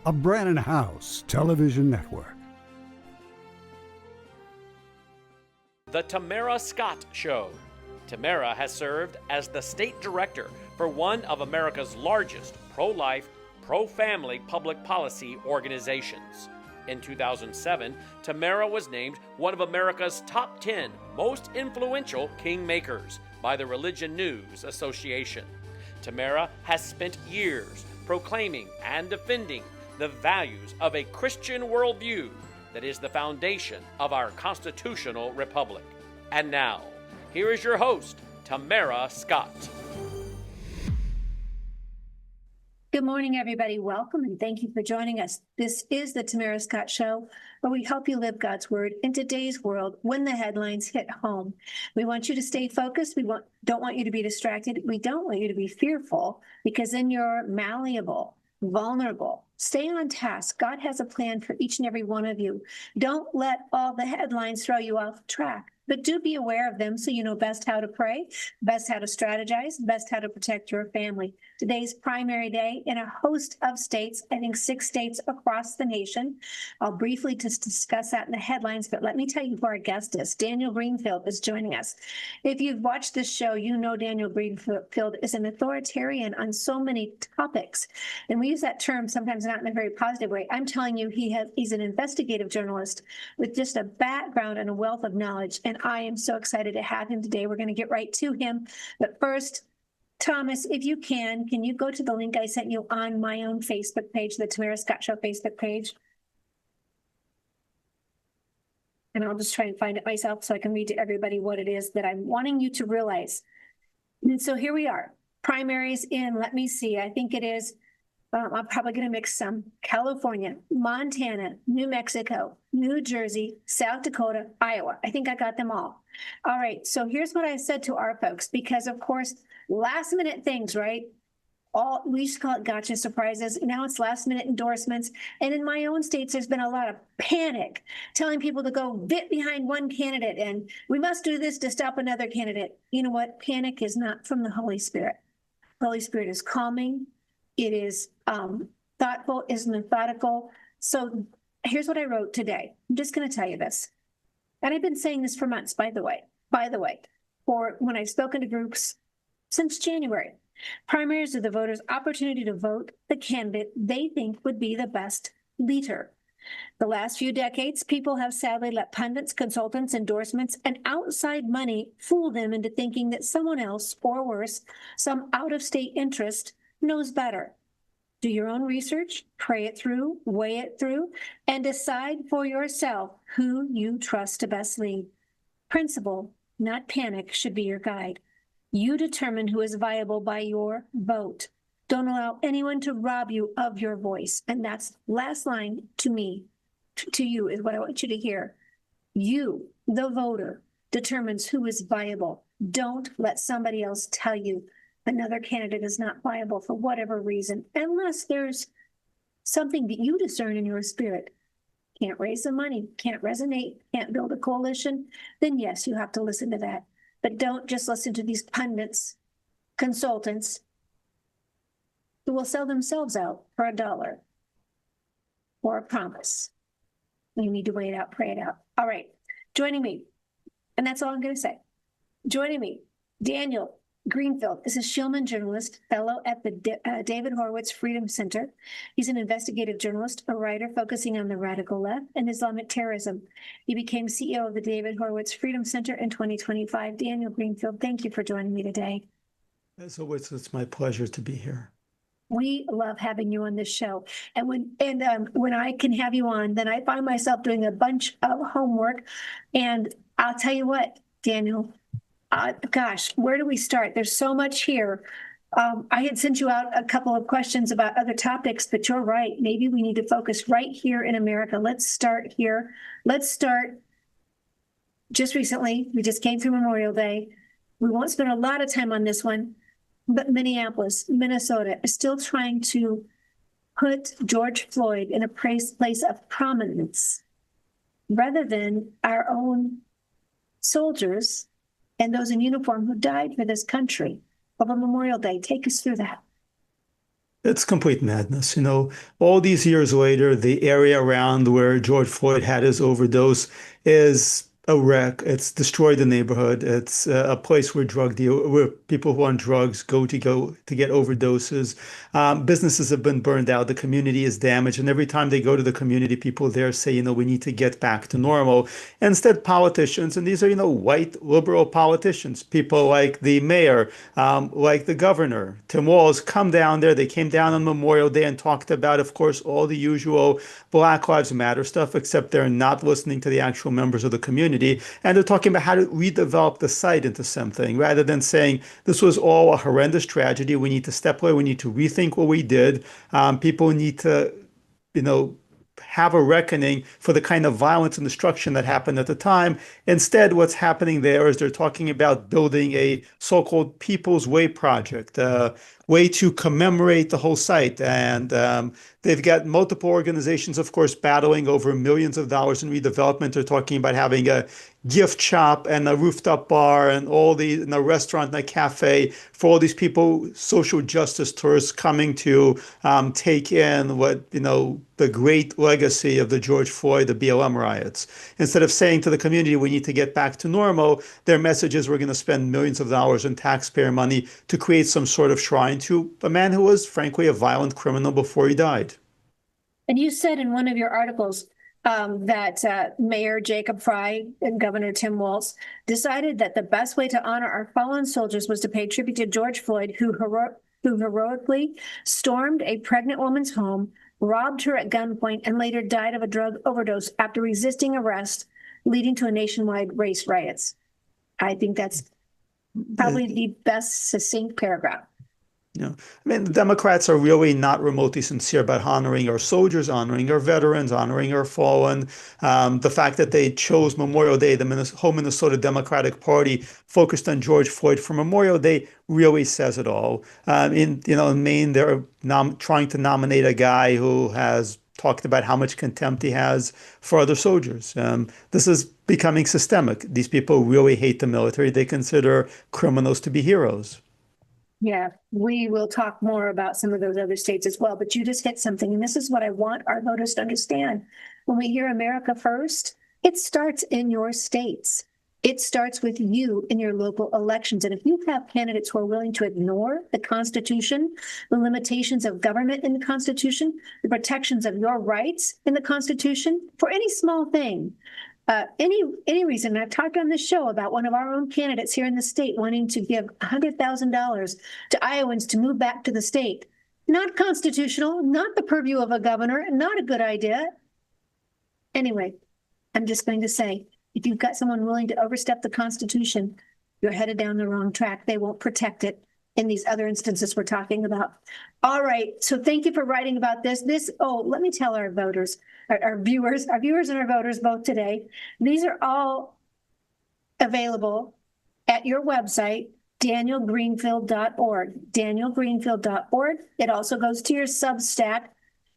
a Brannon House Television Network. The Tamara Scott Show. Tamara has served as the state director for one of America's largest pro-life, pro-family public policy organizations. In 2007, Tamara was named one of America's top 10 most influential kingmakers by the Religion News Association. Tamara has spent years proclaiming and defending the values of a Christian worldview that is the foundation of our constitutional republic. And now, here is your host, Tamara Scott. Good morning, everybody. Welcome and thank you for joining us. This is the Tamara Scott Show, where we help you live God's Word in today's world when the headlines hit home. We want you to stay focused. We don't want you to be distracted. We don't want you to be fearful, because then you're malleable, vulnerable. Stay on task. God has a plan for each and every one of you. Don't let all the headlines throw you off track, but do be aware of them so you know best how to pray, best how to strategize, best how to protect your family. Today's primary day in a host of states, I think 6 states across the nation. I'll briefly just discuss that in the headlines, but let me tell you who our guest is. Daniel Greenfield is joining us. If you've watched this show, you know Daniel Greenfield is an authoritarian on so many topics. And we use that term sometimes not in a very positive way. I'm telling you, he's an investigative journalist with just a background and a wealth of knowledge. And I am so excited to have him today. We're going to get right to him. But first, Thomas, if you can you go to the link I sent you on my own Facebook page, the Tamara Scott Show Facebook page? And I'll just try and find it myself so I can read to everybody what it is that I'm wanting you to realize. And so here we are. Primaries in, let me see, I think it is, I'm probably going to mix some. California, Montana, New Mexico, New Jersey, South Dakota, Iowa. I think I got them all. All right. So here's what I said to our folks, because of course, last minute things, right? We used to call it gotcha surprises. Now it's last minute endorsements. And in my own states, there's been a lot of panic, telling people to go bit behind one candidate and we must do this to stop another candidate. You know what? Panic is not from the Holy Spirit. The Holy Spirit is calming. It is thoughtful, is methodical. So here's what I wrote today. I'm just going to tell you this. And I've been saying this for months, by the way, for when I've spoken to groups since January. Primaries are the voters' opportunity to vote the candidate they think would be the best leader. The last few decades, people have sadly let pundits, consultants, endorsements, and outside money fool them into thinking that someone else, or worse, some out-of-state interest, knows better. Do your own research, pray it through, weigh it through, and decide for yourself who you trust to best lead. Principle, not panic, should be your guide. You determine who is viable by your vote. Don't allow anyone to rob you of your voice. And that's last line to me, to you, is what I want you to hear. You, the voter, determines who is viable. Don't let somebody else tell you another candidate is not viable for whatever reason, unless there's something that you discern in your spirit. Can't raise the money, can't resonate, can't build a coalition, then yes, you have to listen to that. But don't just listen to these pundits, consultants, who will sell themselves out for $1 or a promise. You need to weigh it out, pray it out. All right, joining me, and that's all I'm going to say. Joining me, Daniel Greenfield is a Shillman journalist, fellow at the David Horowitz Freedom Center. He's an investigative journalist, a writer focusing on the radical left and Islamic terrorism. He became CEO of the David Horowitz Freedom Center in 2025. Daniel Greenfield, thank you for joining me today. As always, it's my pleasure to be here. We love having you on this show. And when I can have you on, then I find myself doing a bunch of homework. And I'll tell you what, Daniel, gosh, where do we start? There's so much here. I had sent you out a couple of questions about other topics, but you're right. Maybe we need to focus right here in America. Let's start here. Let's start just recently. We just came through Memorial Day. We won't spend a lot of time on this one, but Minneapolis, Minnesota is still trying to put George Floyd in a place of prominence rather than our own soldiers and those in uniform who died for this country over Memorial Day. Take us through that. It's complete madness. All these years later, the area around where George Floyd had his overdose is a wreck. It's destroyed the neighborhood. It's a place where people who are on drugs go to get overdoses. Businesses have been burned out. The community is damaged, and every time they go to the community, people there say, we need to get back to normal. Instead, politicians, and these are white liberal politicians, people like the mayor, like the governor, Tim Walz, come down there. They came down on Memorial Day and talked about, of course, all the usual Black Lives Matter stuff, except they're not listening to the actual members of the community. And they're talking about how to redevelop the site into something rather than saying this was all a horrendous tragedy. We need to step away. We need to rethink what we did. People need to, have a reckoning for the kind of violence and destruction that happened at the time. Instead, what's happening there is they're talking about building a so-called People's Way project, a way to commemorate the whole site. And they've got multiple organizations, of course, battling over millions of dollars in redevelopment. They're talking about having a gift shop and a rooftop bar and a restaurant and a cafe for all these people, social justice tourists coming to take in what, the great legacy of the George Floyd, the BLM riots. Instead of saying to the community, we need to get back to normal, their message is we're going to spend millions of dollars in taxpayer money to create some sort of shrine to a man who was, frankly, a violent criminal before he died. And you said in one of your articles that Mayor Jacob Frey and Governor Tim Walz decided that the best way to honor our fallen soldiers was to pay tribute to George Floyd, who heroically stormed a pregnant woman's home, robbed her at gunpoint, and later died of a drug overdose after resisting arrest, leading to a nationwide race riots. I think that's probably the best succinct paragraph. The Democrats are really not remotely sincere about honoring our soldiers, honoring our veterans, honoring our fallen. The fact that they chose Memorial Day, the whole Minnesota Democratic Party focused on George Floyd for Memorial Day really says it all. In Maine, they're trying to nominate a guy who has talked about how much contempt he has for other soldiers. This is becoming systemic. These people really hate the military. They consider criminals to be heroes. Yeah, we will talk more about some of those other states as well, but you just hit something, and this is what I want our voters to understand. When we hear America first, it starts in your states. It starts with you in your local elections. And if you have candidates who are willing to ignore the Constitution, the limitations of government in the Constitution, the protections of your rights in the Constitution, for any small thing, any reason, and I've talked on this show about one of our own candidates here in the state wanting to give $100,000 to Iowans to move back to the state. Not constitutional, not the purview of a governor, not a good idea. Anyway, I'm just going to say, if you've got someone willing to overstep the Constitution, you're headed down the wrong track. They won't protect it in these other instances we're talking about. All right, so thank you for writing about this. Let me tell our voters, our viewers and our voters both today, these are all available at your website, danielgreenfield.org, danielgreenfield.org. It also goes to your Substack,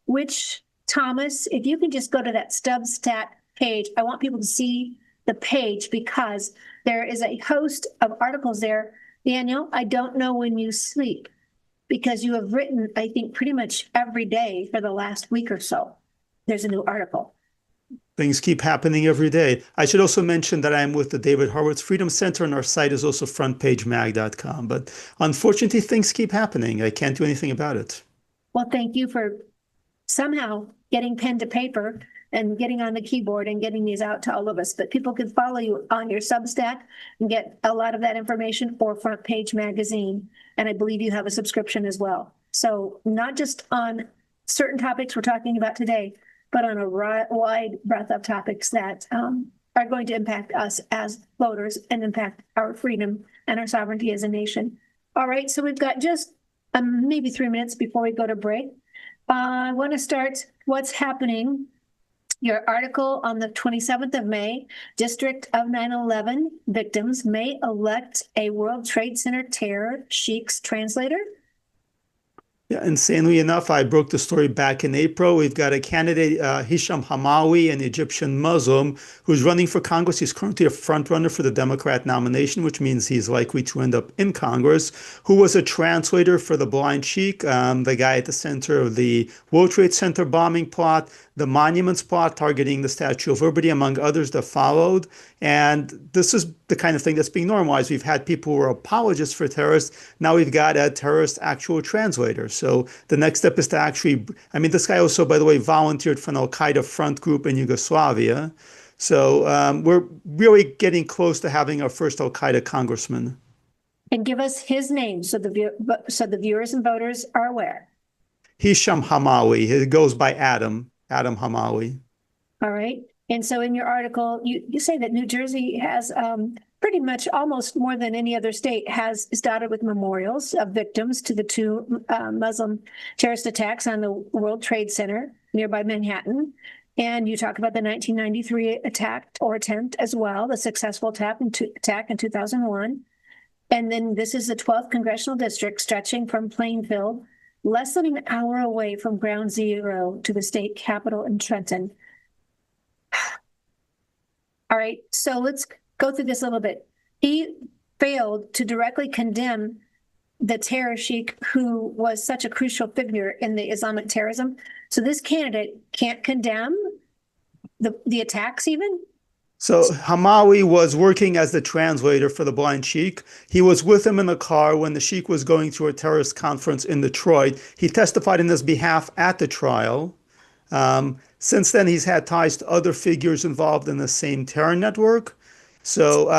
which, Thomas, if you can just go to that Substack page, I want people to see the page because there is a host of articles there. Daniel, I don't know when you sleep because you have written, I think, pretty much every day for the last week or so. There's a new article. Things keep happening every day. I should also mention that I'm with the David Horowitz Freedom Center, and our site is also frontpagemag.com. But unfortunately, things keep happening. I can't do anything about it. Well, thank you for somehow getting pen to paper and getting on the keyboard and getting these out to all of us. But people can follow you on your Substack and get a lot of that information for Front Page Magazine. And I believe you have a subscription as well. So not just on certain topics we're talking about today, but on a wide breadth of topics that are going to impact us as voters and impact our freedom and our sovereignty as a nation. All right, so we've got just maybe 3 minutes before we go to break. I want to start what's happening. Your article on the 27th of May, District of 9/11 victims may elect a World Trade Center terror sheiks translator. Yeah, insanely enough, I broke the story back in April. We've got a candidate, Hisham Hamawi, an Egyptian Muslim, who's running for Congress. He's currently a front runner for the Democrat nomination, which means he's likely to end up in Congress, who was a translator for the Blind Sheik, the guy at the center of the World Trade Center bombing plot, the Monuments plot targeting the Statue of Liberty, among others that followed. And this is the kind of thing that's being normalized. We've had people who are apologists for terrorists. Now we've got a terrorist actual translator. So the next step is to actually, I mean, this guy also, by the way, volunteered for an Al-Qaeda front group in Yugoslavia. So we're really getting close to having our first Al-Qaeda congressman. And give us his name so the viewers and voters are aware. Hisham Hamawi. It goes by Adam Hamawi. All right. And so in your article, you say that New Jersey has pretty much almost more than any other state is dotted with memorials of victims to the two Muslim terrorist attacks on the World Trade Center nearby Manhattan. And you talk about the 1993 attack or attempt as well, the successful attack in 2001. And then this is the 12th congressional district stretching from Plainfield, less than an hour away from Ground Zero, to the state capitol in Trenton. All right, so let's go through this a little bit. He failed to directly condemn the terror sheik who was such a crucial figure in the Islamic terrorism. So this candidate can't condemn the attacks even? So Hamawi was working as the translator for the Blind Sheik. He was with him in the car when the Sheik was going to a terrorist conference in Detroit. He testified in his behalf at the trial. Since then, he's had ties to other figures involved in the same terror network. So,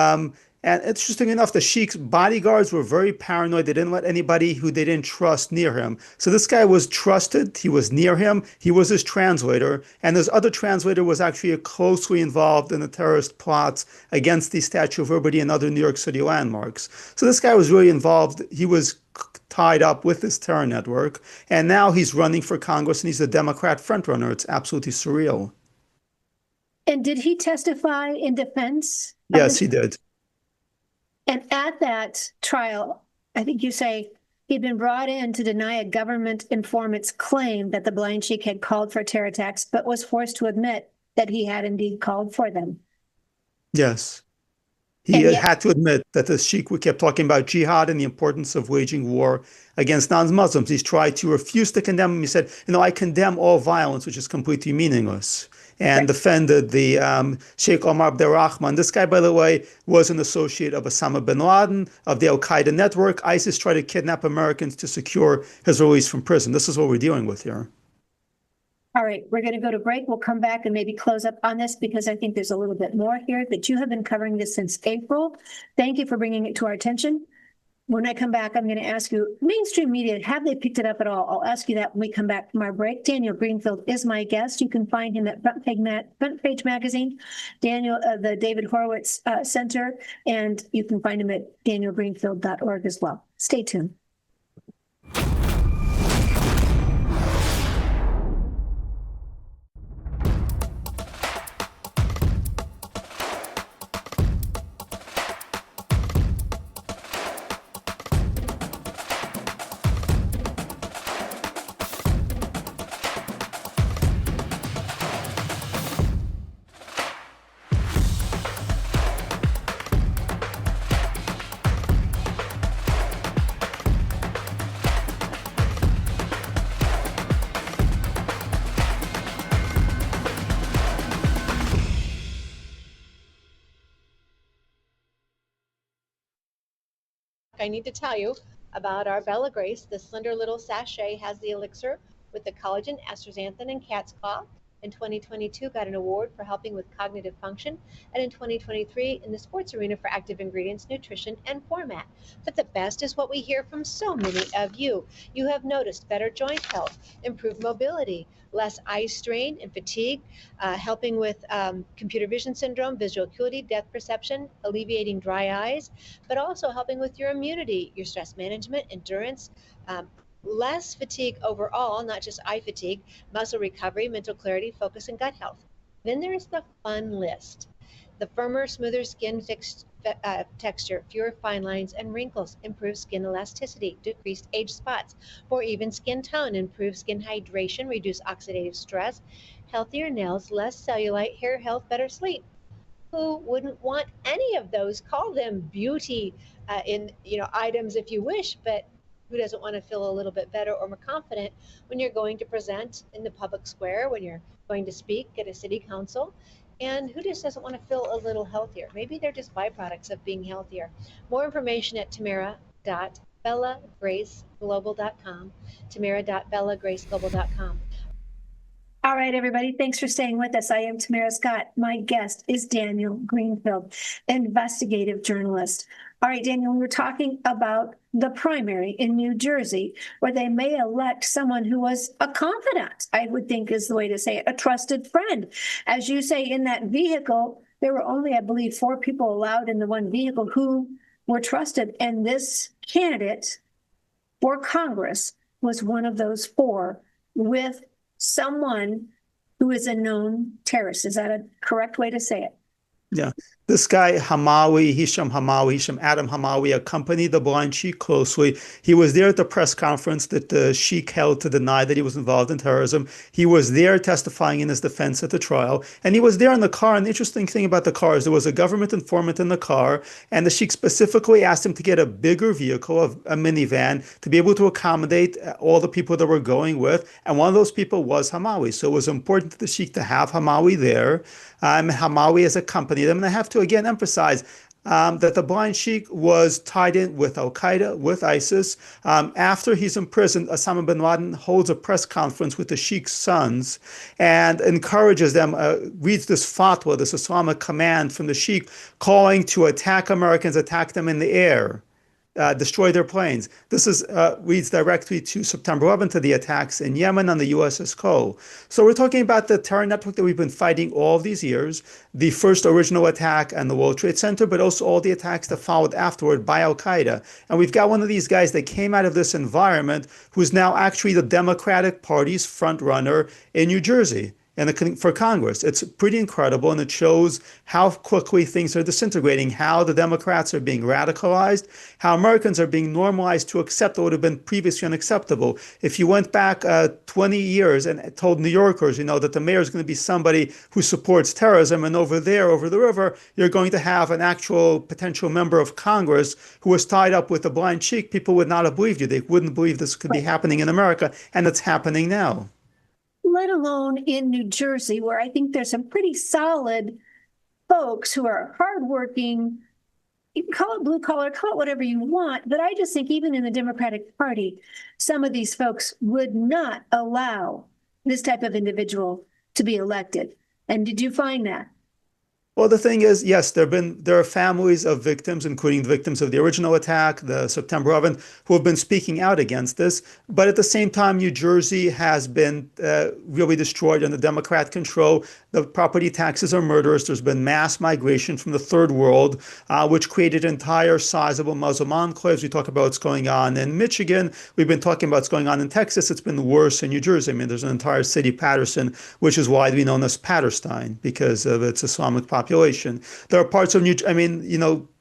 and interesting enough, the Sheik's bodyguards were very paranoid. They didn't let anybody who they didn't trust near him. So this guy was trusted. He was near him. He was his translator. And this other translator was actually closely involved in the terrorist plots against the Statue of Liberty and other New York City landmarks. So this guy was really involved. He was tied up with this terror network. And now he's running for Congress and he's a Democrat frontrunner. It's absolutely surreal. And did he testify in defense? Yes, he did. And at that trial, I think you say he'd been brought in to deny a government informant's claim that the Blind Sheik had called for terror attacks, but was forced to admit that he had indeed called for them. Yes. He had to admit that the Sheik kept talking about jihad and the importance of waging war against non-Muslims. He's tried to refuse to condemn them. He said, I condemn all violence, which is completely meaningless, and defended the Sheikh Omar Abderrahman. This guy, by the way, was an associate of Osama bin Laden, of the Al-Qaeda network. ISIS tried to kidnap Americans to secure his release from prison. This is what we're dealing with here. All right, we're going to go to break. We'll come back and maybe close up on this because I think there's a little bit more here that you have been covering this since April. Thank you for bringing it to our attention. When I come back, I'm going to ask you, mainstream media, have they picked it up at all? I'll ask you that when we come back from our break. Daniel Greenfield is my guest. You can find him at Front Page Magazine, Daniel, the David Horowitz Center, and you can find him at danielgreenfield.org as well. Stay tuned. I need to tell you about our Bella Grace. The slender little sachet has the elixir with the collagen, astaxanthin, and cat's claw. In 2022, got an award for helping with cognitive function, and in 2023 in the sports arena for active ingredients, nutrition, and format. But the best is what we hear from so many of you. You have noticed better joint health, improved mobility, less eye strain and fatigue, helping with computer vision syndrome, visual acuity, depth perception, alleviating dry eyes, but also helping with your immunity, your stress management, endurance, less fatigue overall, not just eye fatigue, muscle recovery, mental clarity, focus, and gut health. Then there's the fun list. The firmer, smoother skin texture, fewer fine lines and wrinkles, improved skin elasticity, decreased age spots, more even skin tone, improved skin hydration, reduced oxidative stress, healthier nails, less cellulite, hair health, better sleep. Who wouldn't want any of those? Call them beauty items if you wish, but who doesn't want to feel a little bit better or more confident when you're going to present in the public square, when you're going to speak at a city council? And who just doesn't want to feel a little healthier? Maybe they're just byproducts of being healthier. More information at tamara.bellagraceglobal.com, tamara.bellagraceglobal.com. All right, everybody, thanks for staying with us. I am Tamara Scott. My guest is Daniel Greenfield, investigative journalist. All right, Daniel, we were talking about the primary in New Jersey, where they may elect someone who was a confidant, I would think is the way to say it, a trusted friend. As you say, in that vehicle, there were only, I believe, 4 people allowed in the one vehicle who were trusted. And this candidate for Congress was one of those 4 with someone who is a known terrorist. Is that a correct way to say it? Yeah. This guy, Hisham Adam Hamawi, accompanied the blind sheikh closely. He was there at the press conference that the sheikh held to deny that he was involved in terrorism. He was there testifying in his defense at the trial. And he was there in the car. And the interesting thing about the car is there was a government informant in the car. And the sheikh specifically asked him to get a bigger vehicle, a minivan, to be able to accommodate all the people that were going with. And one of those people was Hamawi. So it was important to the sheikh to have Hamawi there. Hamawi has accompanied him. And I have to again emphasize that the blind sheikh was tied in with Al-Qaeda, with ISIS. After he's imprisoned, Osama bin Laden holds a press conference with the sheikh's sons and encourages them, reads this fatwa, this Islamic command from the sheikh, calling to attack Americans, attack them in the air. Destroy their planes. This leads directly to September 11th, to the attacks in Yemen on the USS Cole. So we're talking about the terror network that we've been fighting all these years, the first original attack on the World Trade Center, but also all the attacks that followed afterward by Al-Qaeda. And we've got one of these guys that came out of this environment who's now actually the Democratic Party's front runner in New Jersey. And for Congress. It's pretty incredible, and it shows how quickly things are disintegrating, how the Democrats are being radicalized, how Americans are being normalized to accept what would have been previously unacceptable. If you went back 20 years and told New Yorkers, that the mayor is going to be somebody who supports terrorism, and over there, over the river, you're going to have an actual potential member of Congress who was tied up with a blind sheikh, people would not have believed you. They wouldn't believe this could be happening in America, and it's happening now. Let alone in New Jersey, where I think there's some pretty solid folks who are hardworking. You can call it blue collar, call it whatever you want, but I just think even in the Democratic Party, some of these folks would not allow this type of individual to be elected. And did you find that? Well, the thing is, yes, there are families of victims, including the victims of the original attack, the September 11th, who have been speaking out against this. But at the same time, New Jersey has been really destroyed under Democrat control. The property taxes are murderous. There's been mass migration from the third world, which created entire sizable Muslim enclaves. We talk about what's going on in Michigan. We've been talking about what's going on in Texas. It's been worse in New Jersey. I mean, there's an entire city, Patterson, which is widely known as Patterstein because of its Islamic population. There are parts of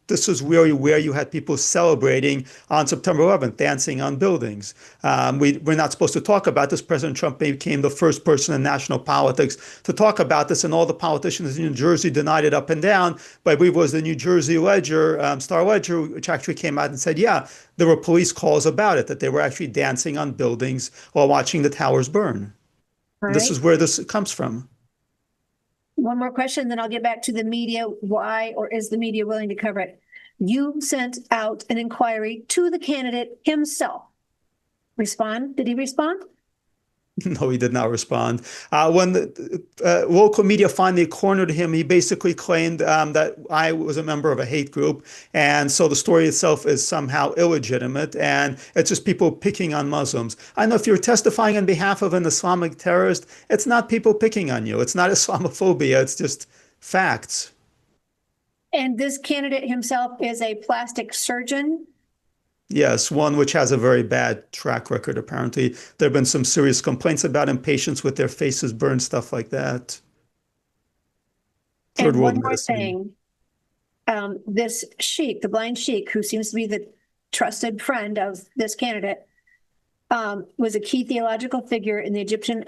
this is really where you had people celebrating on September 11th, dancing on buildings. We're not supposed to talk about this. President Trump became the first person in national politics to talk about this, and all the politicians in New Jersey denied it up and down. But I believe it was the New Jersey Ledger, Star Ledger, which actually came out and said, yeah, there were police calls about it, that they were actually dancing on buildings while watching the towers burn. Right. This is where this comes from. One more question, then I'll get back to the media. Why, or is the media willing to cover it? You sent out an inquiry to the candidate himself. Did he respond? No, he did not respond. When the local media finally cornered him, he basically claimed that I was a member of a hate group. And so the story itself is somehow illegitimate. And it's just people picking on Muslims. I know if you're testifying on behalf of an Islamic terrorist, it's not people picking on you. It's not Islamophobia. It's just facts. And this candidate himself is a plastic surgeon. Yes, one which has a very bad track record, apparently. There have been some serious complaints about him, patients with their faces burned, stuff like that. And one more thing. this sheik, the blind sheik, who seems to be the trusted friend of this candidate, was a key theological figure in the Egyptian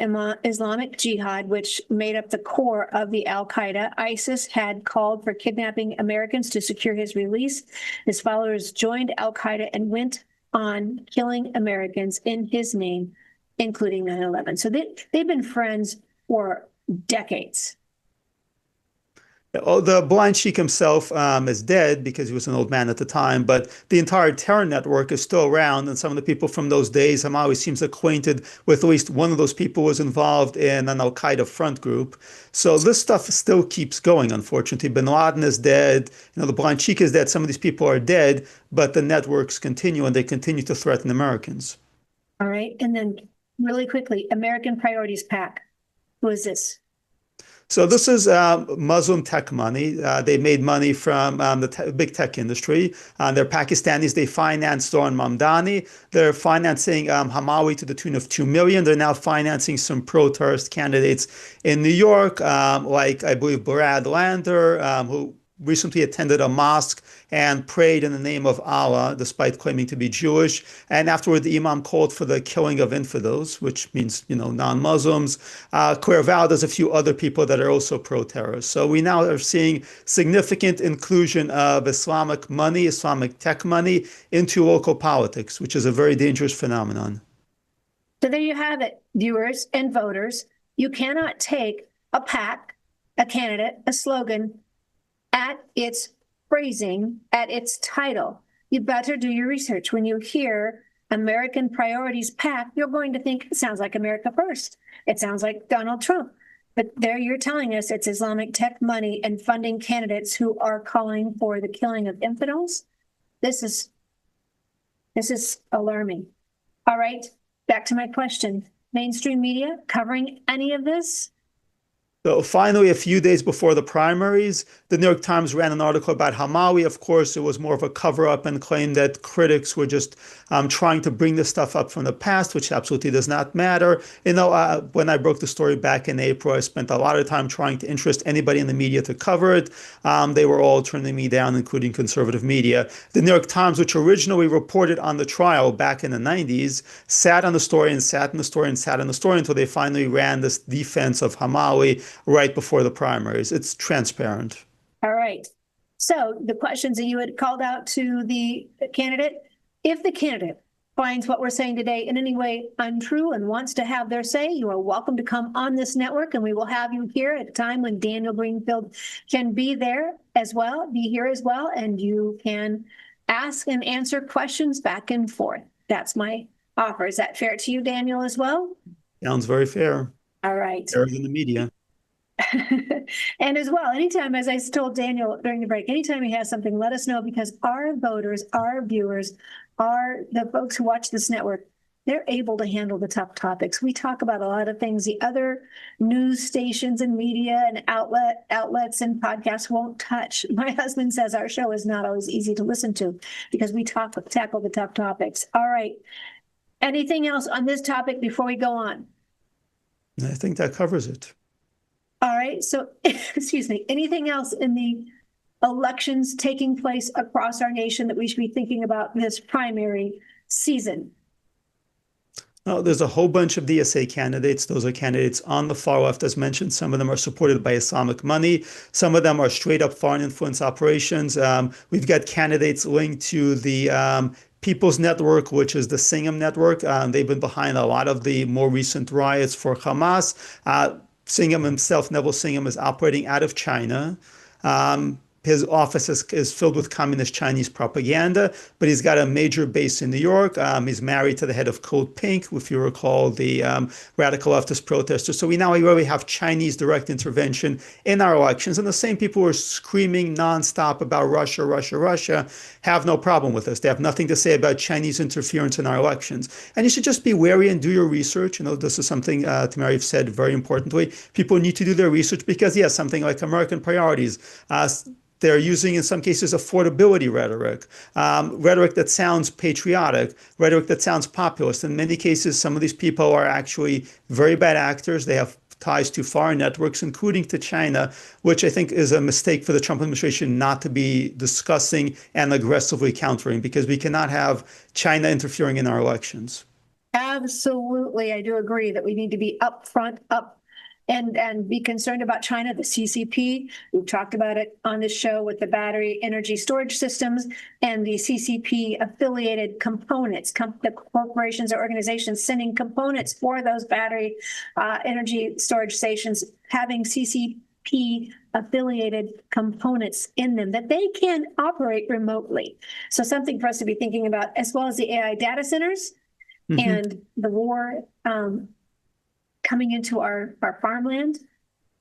Islamic Jihad, which made up the core of the Al-Qaeda. ISIS had called for kidnapping Americans to secure his release. His followers joined Al-Qaeda and went on killing Americans in his name, including 9/11. So they've been friends for decades. Oh, the blind sheik himself is dead because he was an old man at the time, but the entire terror network is still around. And some of the people from those days, Hamawi seems acquainted with at least one of those people was involved in an Al-Qaeda front group. So this stuff still keeps going, unfortunately. Bin Laden is dead. The blind sheik is dead. Some of these people are dead, but the networks continue and they continue to threaten Americans. All right. And then really quickly, American Priorities PAC. Who is this? So this is Muslim tech money. They made money from the big tech industry. They're Pakistanis. They financed Zoran Mamdani. They're financing Hamawi to the tune of $2 million. They're now financing some pro-terrorist candidates in New York, like I believe Brad Lander, who recently attended a mosque and prayed in the name of Allah, despite claiming to be Jewish. And afterward, the imam called for the killing of infidels, which means, non-Muslims. Clairval, there's a few other people that are also pro-terrorist. So we now are seeing significant inclusion of Islamic money, Islamic tech money into local politics, which is a very dangerous phenomenon. So there you have it, viewers and voters. You cannot take a PAC, a candidate, a slogan, at its phrasing, at its title. You better do your research. When you hear American Priorities PAC, you're going to think it sounds like America First. It sounds like Donald Trump. But there you're telling us it's Islamic tech money and funding candidates who are calling for the killing of infidels. This is alarming. All right, back to my question. Mainstream media covering any of this? So finally, a few days before the primaries, the New York Times ran an article about Hamawi. Of course, it was more of a cover-up and claimed that critics were just trying to bring this stuff up from the past, which absolutely does not matter. When I broke the story back in April, I spent a lot of time trying to interest anybody in the media to cover it. They were all turning me down, including conservative media. The New York Times, which originally reported on the trial back in the 90s, sat on the story and sat on the story and sat on the story until they finally ran this defense of Hamawi right before the primaries. It's transparent. All right. So the questions that you had called out to the candidate, if the candidate finds what we're saying today in any way untrue and wants to have their say, you are welcome to come on this network, and we will have you here at a time when Daniel Greenfield can be here as well, and you can ask and answer questions back and forth. That's my offer. Is that fair to you, Daniel, as well? Sounds very fair. All right. Fairer than the media. And as well, anytime, as I told Daniel during the break, anytime he has something, let us know, because our voters, our viewers, are the folks who watch this network. They're able to handle the tough topics. We talk about a lot of things the other news stations and media and outlets and podcasts won't touch. My husband says our show is not always easy to listen to because we tackle the tough topics. All right. Anything else on this topic before we go on? I think that covers it. All right. So, excuse me, anything else in the elections taking place across our nation that we should be thinking about this primary season? Oh, there's a whole bunch of DSA candidates. Those are candidates on the far left, as mentioned. Some of them are supported by Islamic money. Some of them are straight up foreign influence operations. We've got candidates linked to the People's Network, which is the Singham Network. They've been behind a lot of the more recent riots for Hamas. Singham himself, Neville Singham, is operating out of China. His office is filled with communist Chinese propaganda, but he's got a major base in New York. He's married to the head of Code Pink, if you recall, the radical leftist protesters. So we now really have Chinese direct intervention in our elections. And the same people who are screaming nonstop about Russia, Russia, Russia, have no problem with this. They have nothing to say about Chinese interference in our elections. And you should just be wary and do your research. This is something Tamara said very importantly. People need to do their research because, yes, something like American Priorities, they're using, in some cases, affordability rhetoric, rhetoric that sounds patriotic, rhetoric that sounds populist. In many cases, some of these people are actually very bad actors. They have ties to foreign networks, including to China, which I think is a mistake for the Trump administration not to be discussing and aggressively countering, because we cannot have China interfering in our elections. Absolutely. I do agree that we need to be upfront, and be concerned about China, the CCP. We've talked about it on this show with the battery energy storage systems and the CCP affiliated components, the corporations or organizations sending components for those battery energy storage stations, having CCP affiliated components in them that they can operate remotely. So something for us to be thinking about, as well as the AI data centers and the war coming into our farmland.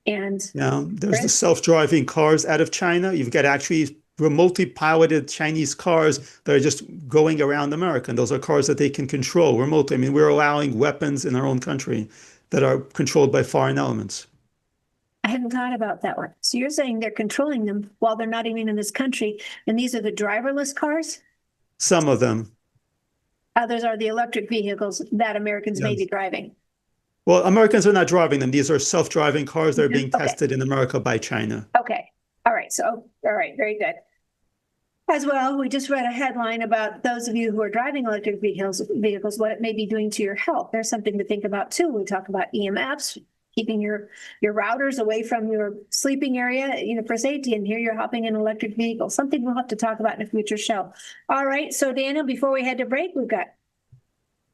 And yeah, there's the self-driving cars out of China. You've got actually remotely piloted Chinese cars that are just going around America. And those are cars that they can control remotely. I mean, we're allowing weapons in our own country that are controlled by foreign elements. I hadn't thought about that one. So you're saying they're controlling them while they're not even in this country. And these are the driverless cars? Some of them. Others are the electric vehicles that Americans may be driving. Well, Americans are not driving them. These are self-driving cars that are being tested in America by China. Okay. All right. So, all right. Very good. As well, we just read a headline about those of you who are driving electric vehicles, what it may be doing to your health. There's something to think about too. We talk about EMFs, keeping your routers away from your sleeping area, for safety. And here you're hopping in an electric vehicle, something we'll have to talk about in a future show. All right. So Daniel, before we head to break, we've got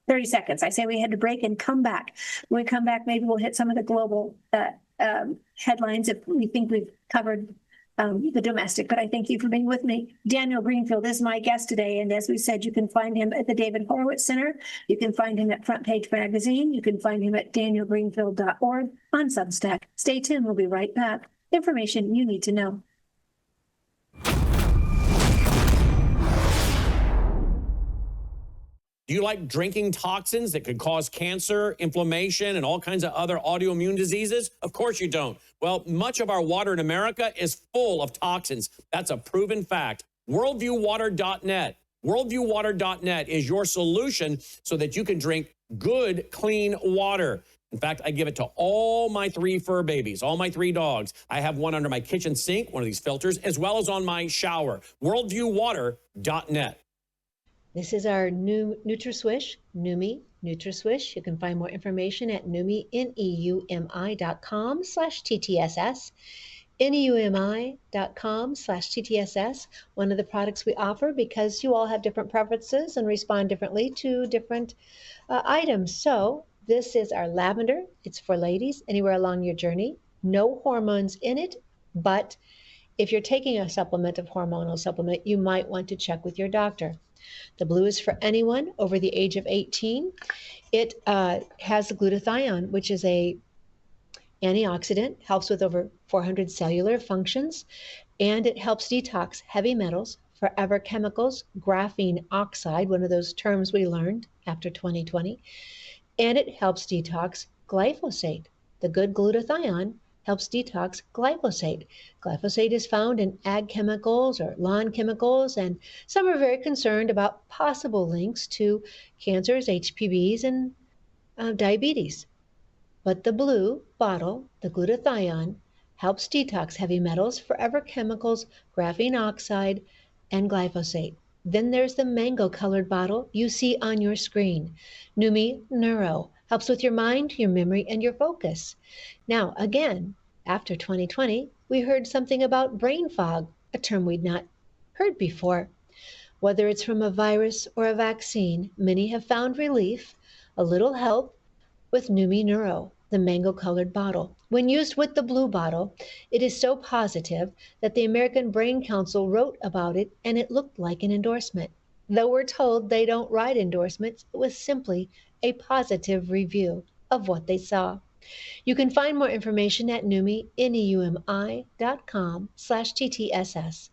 30 seconds. I say we had to break and come back. When we come back, maybe we'll hit some of the global headlines if we think we've covered the domestic. But I thank you for being with me. Daniel Greenfield is my guest today. And as we said, you can find him at the David Horowitz Center. You can find him at Front Page Magazine. You can find him at danielgreenfield.org on Substack. Stay tuned. We'll be right back. Information you need to know. Do you like drinking toxins that could cause cancer, inflammation, and all kinds of other autoimmune diseases? Of course you don't. Well, much of our water in America is full of toxins. That's a proven fact. WorldviewWater.net. WorldviewWater.net is your solution so that you can drink good, clean water. In fact, I give it to all my 3 fur babies, all my 3 dogs. I have one under my kitchen sink, one of these filters, as well as on my shower. WorldviewWater.net. This is our new NutraSwish, Numi NutraSwish. You can find more information at Numi, neumi.com/TTSS. neumi.com/TTSS, one of the products we offer because you all have different preferences and respond differently to different items. So this is our lavender. It's for ladies anywhere along your journey. No hormones in it, but if you're taking a hormonal supplement, you might want to check with your doctor. The blue is for anyone over the age of 18. It has the glutathione, which is a antioxidant, helps with over 400 cellular functions, and it helps detox heavy metals, forever chemicals, graphene oxide, one of those terms we learned after 2020, and it helps detox glyphosate. The good glutathione helps detox glyphosate. Glyphosate is found in ag chemicals or lawn chemicals, and some are very concerned about possible links to cancers, HPVs, and diabetes. But the blue bottle, the glutathione, helps detox heavy metals, forever chemicals, graphene oxide, and glyphosate. Then there's the mango-colored bottle you see on your screen. Numi Neuro helps with your mind, your memory, and your focus. Now, again, after 2020, we heard something about brain fog, a term we'd not heard before. Whether it's from a virus or a vaccine, many have found relief, a little help, with Numi Neuro, the mango-colored bottle. When used with the blue bottle, it is so positive that the American Brain Council wrote about it, and it looked like an endorsement. Though we're told they don't write endorsements, it was simply a positive review of what they saw. You can find more information at Numi, neumi.com/TTSS,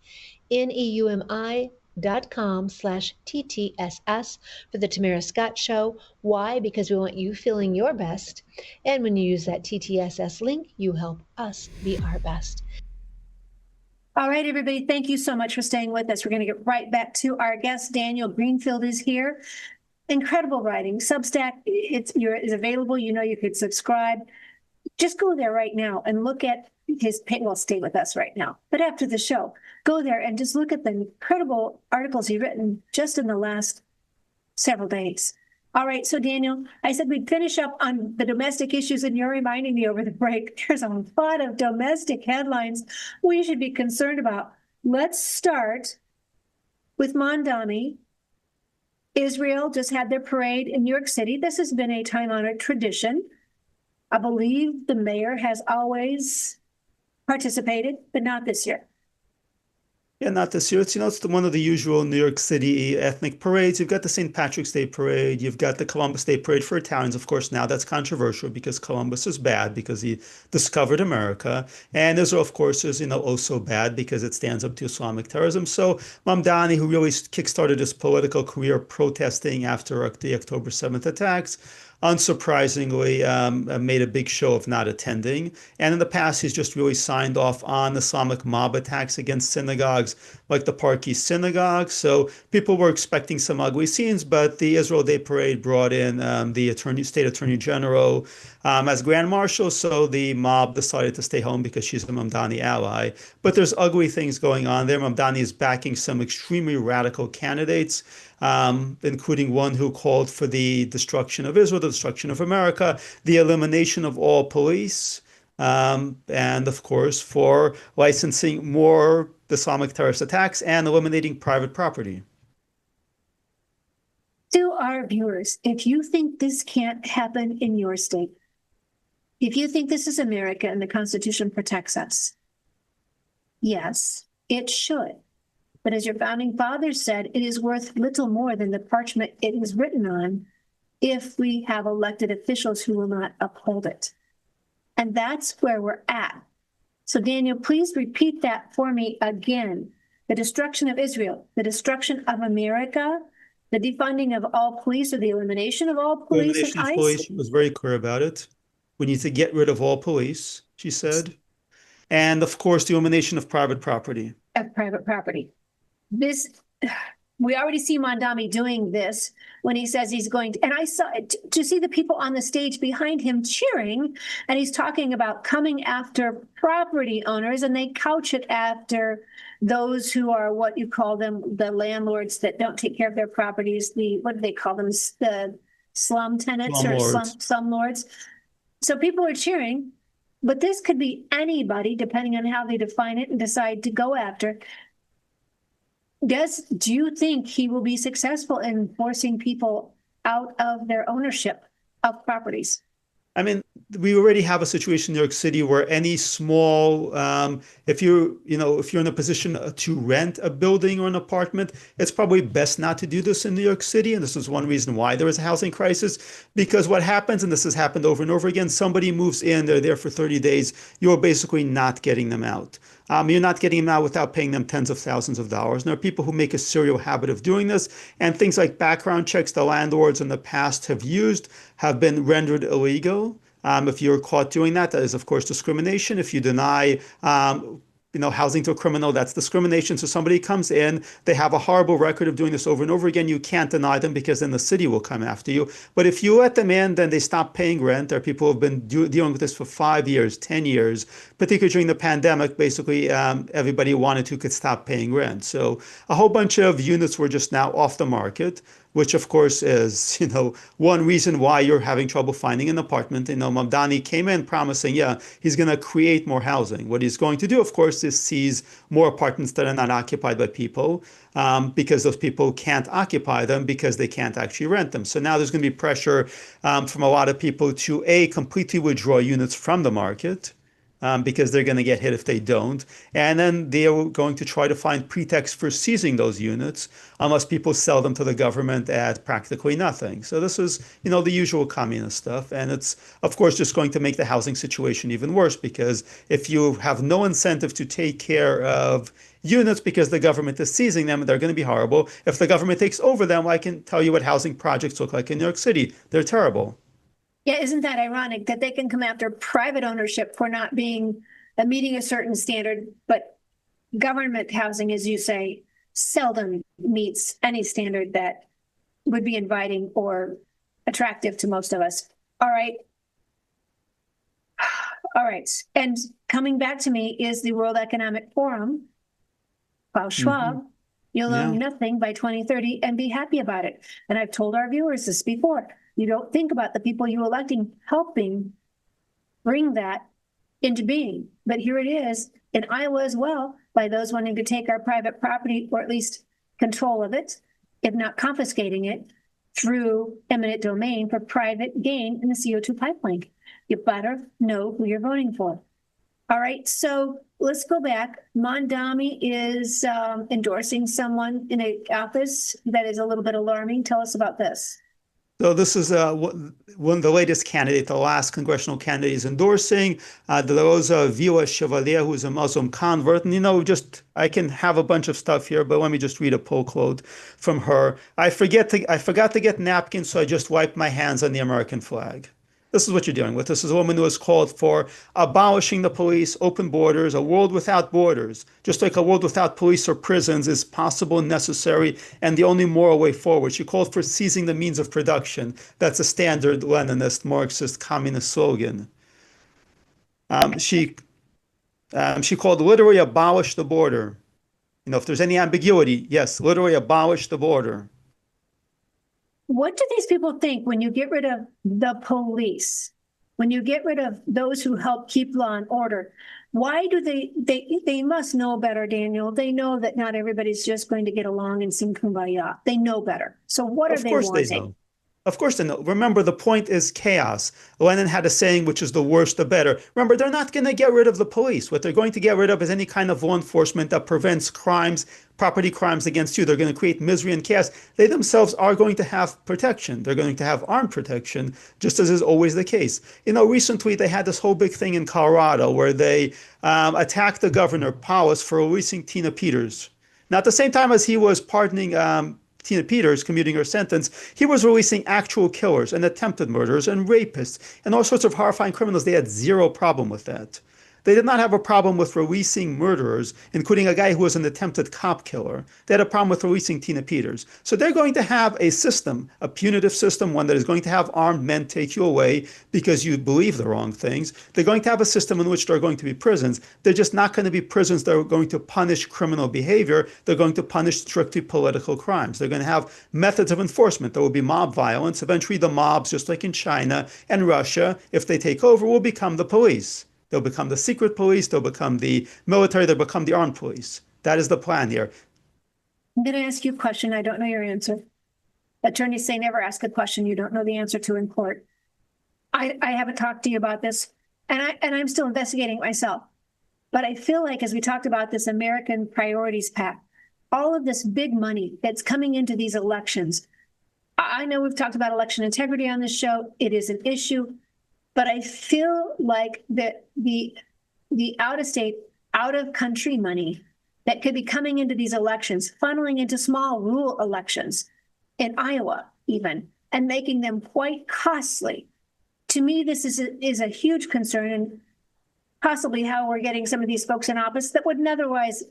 neumi.com/TTSS for the Tamara Scott Show. Why? Because we want you feeling your best. And when you use that TTSS link, you help us be our best. All right, everybody, thank you so much for staying with us. We're going to get right back to our guest. Daniel Greenfield is here. Incredible writing. Substack is available. You could subscribe. Just go there right now and look at his page. Well, stay with us right now, but after the show, go there and just look at the incredible articles he's written just in the last several days. All right, so Daniel, I said we'd finish up on the domestic issues, and you're reminding me over the break, there's a lot of domestic headlines we should be concerned about. Let's start with Mamdani. Israel just had their parade in New York City. This has been a time-honored tradition. I believe the mayor has always participated, but not this year. Yeah, not this year. It's, it's one of the usual New York City ethnic parades. You've got the St. Patrick's Day parade. You've got the Columbus Day parade for Italians. Of course, now that's controversial because Columbus is bad because he discovered America. And Israel, of course, is, also bad because it stands up to Islamic terrorism. So Mamdani, who really kickstarted his political career protesting after the October 7th attacks, unsurprisingly, made a big show of not attending. And in the past, he's just really signed off on Islamic mob attacks against synagogues like the Park East Synagogue. So people were expecting some ugly scenes, but the Israel Day Parade brought in the state attorney general as grand marshal. So the mob decided to stay home because she's a Mamdani ally. But there's ugly things going on there. Mamdani is backing some extremely radical candidates, including one who called for the destruction of Israel, the destruction of America, the elimination of all police, and of course, for licensing more Islamic terrorist attacks and eliminating private property. To our viewers, if you think this can't happen in your state, if you think this is America and the Constitution protects us, yes, it should. But as your founding fathers said, it is worth little more than the parchment it is written on if we have elected officials who will not uphold it. And that's where we're at. So Daniel, please repeat that for me again. The destruction of Israel, the destruction of America, the defunding of all police, or the elimination of all police and Elimination of ICE. police, she was very clear about it. We need to get rid of all police, she said. And of course, the elimination of private property. Of private property. We already see Mamdani doing this when he says he's going to, and I saw to see the people on the stage behind him cheering, and he's talking about coming after property owners, and they couch it after those who are what you call them, the landlords that don't take care of their properties, what do they call them? The slum tenants or slumlords. So people are cheering, but this could be anybody, depending on how they define it and decide to go after. Do you think he will be successful in forcing people out of their ownership of properties? I mean, we already have a situation in New York City where any small, if you're in a position to rent a building or an apartment, it's probably best not to do this in New York City. And this is one reason why there is a housing crisis, because what happens, and this has happened over and over again, somebody moves in, they're there for 30 days, you're basically not getting them out. You're not getting them out without paying them tens of thousands of dollars. And there are people who make a serial habit of doing this. And things like background checks the landlords in the past have used have been rendered illegal. If you're caught doing that, that is, of course, discrimination. If you deny housing to a criminal, that's discrimination. So somebody comes in, they have a horrible record of doing this over and over again. You can't deny them because then the city will come after you. But if you let them in, then they stop paying rent. There are people who have been dealing with this for 5 years, 10 years, particularly during the pandemic. Basically, everybody who wanted to could stop paying rent. So a whole bunch of units were just now off the market, which of course is, one reason why you're having trouble finding an apartment. Mamdani came in promising, he's going to create more housing. What he's going to do, of course, is seize more apartments that are not occupied by people, because those people can't occupy them because they can't actually rent them. So now there's going to be pressure from a lot of people to completely withdraw units from the market, because they're going to get hit if they don't. And then they're going to try to find pretext for seizing those units unless people sell them to the government at practically nothing. So this is, the usual communist stuff. And it's, of course, just going to make the housing situation even worse, because if you have no incentive to take care of units because the government is seizing them, they're going to be horrible. If the government takes over them, I can tell you what housing projects look like in New York City. They're terrible. Yeah, isn't that ironic that they can come after private ownership for not meeting a certain standard, but government housing, as you say, seldom meets any standard that would be inviting or attractive to most of us. All right. All right. And coming back to me is the World Economic Forum, Klaus Schwab. You'll Yeah. own nothing by 2030 and be happy about it. And I've told our viewers this before. You don't think about the people you electing helping bring that into being. But here it is in Iowa as well, by those wanting to take our private property, or at least control of it, if not confiscating it, through eminent domain for private gain in the CO2 pipeline. You better know who you're voting for. All right, so let's go back. Mondami is endorsing someone in an office that is a little bit alarming. Tell us about this. So this is one of the latest candidate, the last congressional candidate is endorsing De Rosa Villa Chevalier, who's a Muslim convert. And, you know, just I can have a bunch of stuff here, but let me just read a poll quote from her. I forgot to get napkins, so I just wiped my hands on the American flag. This is what you're dealing with. This is a woman who has called for abolishing the police, open borders, a world without borders, just like a world without police or prisons is possible and necessary and the only moral way forward. She called for seizing the means of production. That's a standard Leninist, Marxist, communist slogan. She called literally abolish the border. You know, if there's any ambiguity, yes, literally abolish the border. What do these people think when you get rid of the police, when you get rid of those who help keep law and order? Why do they must know better, Daniel. They know that not everybody's just going to get along and sing kumbaya. They know better. So what are they wanting? Of course they know. Of course they know. Remember, the point is chaos. Lenin had a saying, which is the worse, the better. Remember, they're not going to get rid of the police. What they're going to get rid of is any kind of law enforcement that prevents crimes, property crimes against you. They're going to create misery and chaos. They themselves are going to have protection. They're going to have armed protection, just as is always the case. You know, recently they had this whole big thing in Colorado where they attacked the governor, Powis, for releasing Tina Peters. Now, at the same time as he was pardoning Tina Peters, commuting her sentence, he was releasing actual killers and attempted murderers and rapists and all sorts of horrifying criminals. They had zero problem with that. They did not have a problem with releasing murderers, including a guy who was an attempted cop killer. They had a problem with releasing Tina Peters. So they're going to have a system, a punitive system, one that is going to have armed men take you away because you believe the wrong things. They're going to have a system in which there are going to be prisons. They're just not going to be prisons that are going to punish criminal behavior. They're going to punish strictly political crimes. They're going to have methods of enforcement. There will be mob violence. Eventually, the mobs, just like in China and Russia, if they take over, will become the police. They'll become the secret police, they'll become the military, they'll become the armed police. That is the plan here. I'm going to ask you a question. I don't know your answer. Attorneys say never ask a question you don't know the answer to in court. I haven't talked to you about this, and I'm still investigating it myself. But I feel like as we talked about this American Priorities Pact, all of this big money that's coming into these elections, I know we've talked about election integrity on this show. It is an issue. But I feel like that the out-of-state, out-of-country money that could be coming into these elections, funneling into small rural elections in Iowa even, and making them quite costly. To me, this is a huge concern, and possibly how we're getting some of these folks in office that wouldn't otherwise